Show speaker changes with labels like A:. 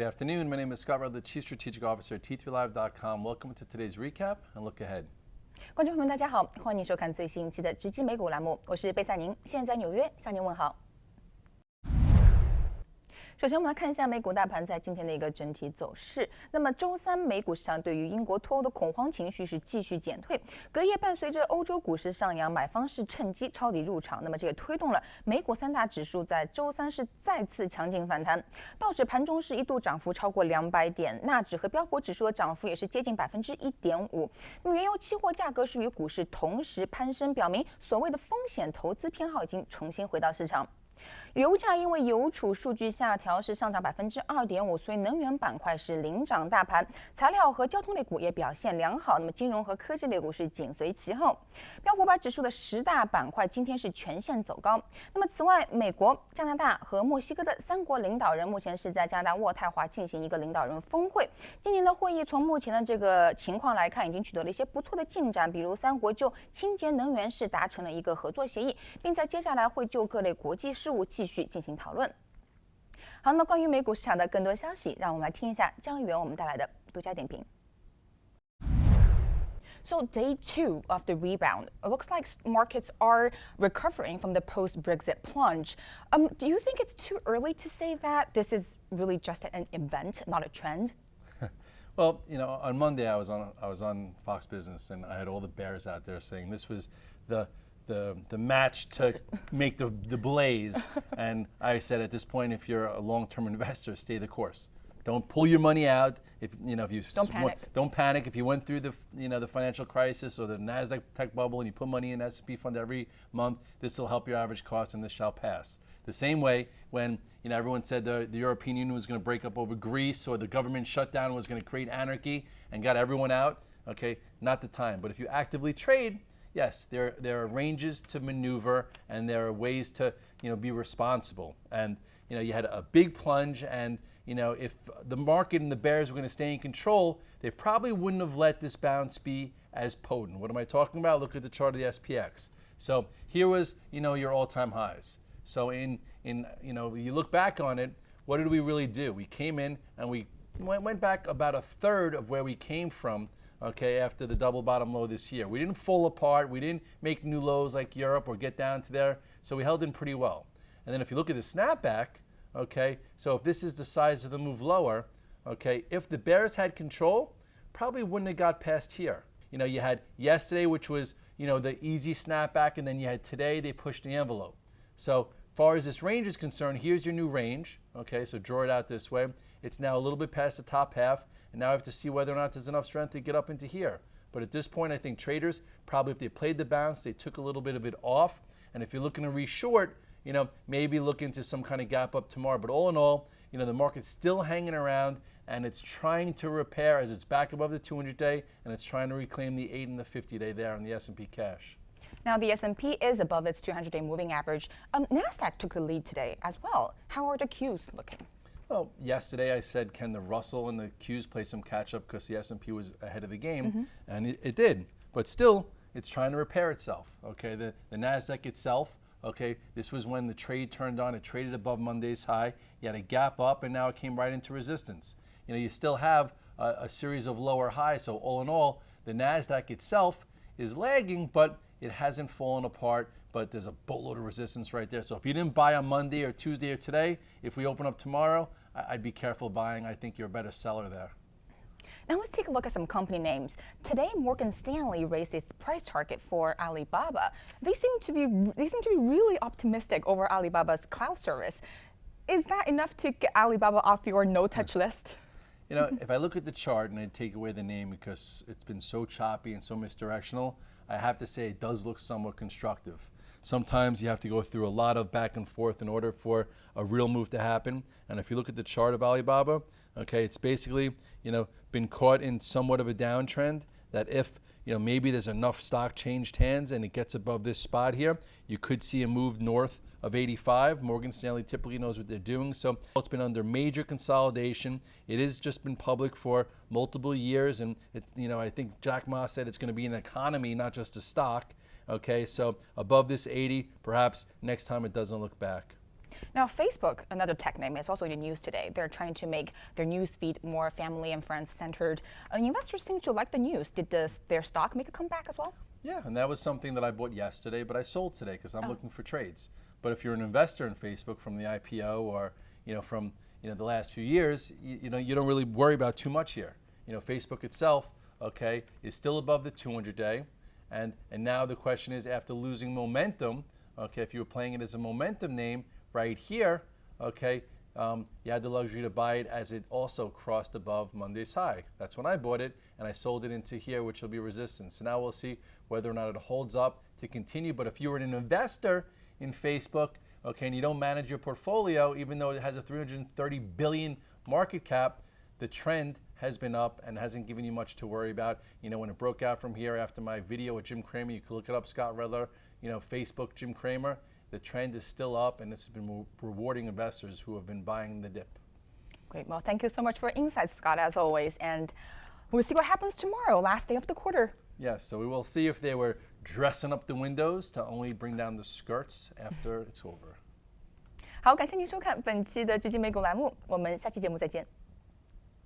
A: Good afternoon. My name is Scott Rudd, the Chief Strategic Officer at T3Live.com. Welcome to today's recap and look ahead.
B: 观众朋友们，大家好，欢迎收看最新一期的直击美股栏目，我是贝赛宁，现在在纽约向您问好。首先，我们来看一下美股大盘在今天的一个整体走势。那么，周三美股市场对于英国脱欧的恐慌情绪是继续减退，隔夜伴随着欧洲股市上扬，买方是趁机抄底入场。那么，这也推动了美股三大指数在周三是再次强劲反弹，道指盘中是一度涨幅超过200点，纳指和标普指数的涨幅也是接近1.5%。那么，原油期货价格是与股市同时攀升，表明所谓的风险投资偏好已经重新回到市场。油价因为油储数据下调是上涨2.5%，所以能源板块是领涨大盘，材料和交通类股也表现良好。那么金融和科技类股是紧随其后。标普500指数的10大板块今天是全线走高。那么此外，美国、加拿大和墨西哥的3国领导人目前是在加拿大渥太华进行一个领导人峰会。今年的会议从目前的这个情况来看，已经取得了一些不错的进展，比如3国就清洁能源是达成了一个合作协议，并在接下来会就各类国际事务继续进行讨论。好，那么关于美股市场的更多消息，让我们来听一下江议员我们带来的独家点评。So day 2 of the rebound, it looks like markets are recovering from the post-Brexit plunge. Do you think it's too early to say that this is really just an event, not a trend?
A: Well, you know, on Monday I was on Fox Business and I had all the bears out there saying this was the match to make the blaze, and I said at this point, if you're a long-term investor, stay the course. Don't pull your money out. If you don't panic. If you went through the financial crisis or the Nasdaq tech bubble and you put money in an S&P fund every month, this will help your average cost and this shall pass. The same way when everyone said the European Union was going to break up over Greece or the government shutdown was going to create anarchy and got everyone out. Okay, not the time. But if you actively trade, yes, there are ranges to maneuver and there are ways to be responsible. And you had a big plunge, and if the market and the bears were going to stay in control, they probably wouldn't have let this bounce be as potent. What am I talking about? Look at the chart of the SPX. So here was your all-time highs. So you look back on it, what did we really do? We came in and we went back about a third of where we came from. Okay, after the double bottom low this year. We didn't fall apart. We didn't make new lows like Europe or get down to there. So we held in pretty well. And then if you look at the snapback, okay, so if this is the size of the move lower, okay, if the bears had control, probably wouldn't have got past here. You had yesterday, which was, the easy snapback, and then you had today, they pushed the envelope. So far as this range is concerned, here's your new range. Okay, so draw it out this way. It's now a little bit past the top half. And now I have to see whether or not there's enough strength to get up into here. But at this point, I think traders, probably if they played the bounce, they took a little bit of it off. And if you're looking to re-short, maybe look into some kind of gap up tomorrow. But all in all, the market's still hanging around and it's trying to repair as it's back above the 200-day and it's trying to reclaim the 8 and the 50-day there on the S&P cash.
B: Now, the S&P is above its 200-day moving average. Nasdaq took the lead today as well. How are the Qs looking?
A: Well, yesterday I said, can the Russell and the Qs play some catch-up because the S&P was ahead of the game, and it did. But still, it's trying to repair itself. Okay, the Nasdaq itself. Okay, this was when the trade turned on. It traded above Monday's high. You had a gap up, and now it came right into resistance. You still have a series of lower highs. So all in all, the Nasdaq itself is lagging, but it hasn't fallen apart. But there's a boatload of resistance right there. So if you didn't buy on Monday or Tuesday or today, if we open up tomorrow, I'd be careful buying. I think you're a better seller there.
B: Now let's take a look at some company names. Today, Morgan Stanley raised its price target for Alibaba. They seem to be really optimistic over Alibaba's cloud service. Is that enough to get Alibaba off your no-touch list?
A: If I look at the chart and I take away the name because it's been so choppy and so misdirectional, I have to say it does look somewhat constructive. Sometimes you have to go through a lot of back and forth in order for a real move to happen. And if you look at the chart of Alibaba, okay, it's basically, been caught in somewhat of a downtrend that if, maybe there's enough stock changed hands and it gets above this spot here, you could see a move north of 85. Morgan Stanley typically knows what they're doing. So it's been under major consolidation. It has just been public for multiple years. And it's, I think Jack Ma said it's going to be an economy, not just a stock. Okay, so above this 80, perhaps next time it doesn't look back.
B: Now, Facebook, another tech name, is also in the news today. They're trying to make their news feed more family and friends centered. Investors seem to like the news. Did their stock make a comeback as well?
A: Yeah, and that was something that I bought yesterday, but I sold today because I'm looking for trades. But if you're an investor in Facebook from the IPO or from the last few years, you don't really worry about too much here. Facebook itself, okay, is still above the 200-day, and now the question is, after losing momentum, okay, if you were playing it as a momentum name right here, okay, you had the luxury to buy it as it also crossed above Monday's high. That's when I bought it, and I sold it into here, which will be resistance. So now we'll see whether or not it holds up to continue. But if you're an investor in Facebook, okay, and you don't manage your portfolio, even though it has a 330 billion market cap, the trend has been up and hasn't given you much to worry about. When it broke out from here after my video with Jim Cramer, you can look it up, Scott Redler, Facebook Jim Cramer. The trend is still up, and it's been rewarding investors who have been buying the dip.
B: Great. Well, thank you so much for insights, Scott, as always. And we'll see what happens tomorrow, last day of the quarter.
A: Yes, so we will see if they were dressing up the windows to only bring down the skirts after it's over.
B: 好，感谢您收看本期的《直击美股》栏目，我们下期节目再见。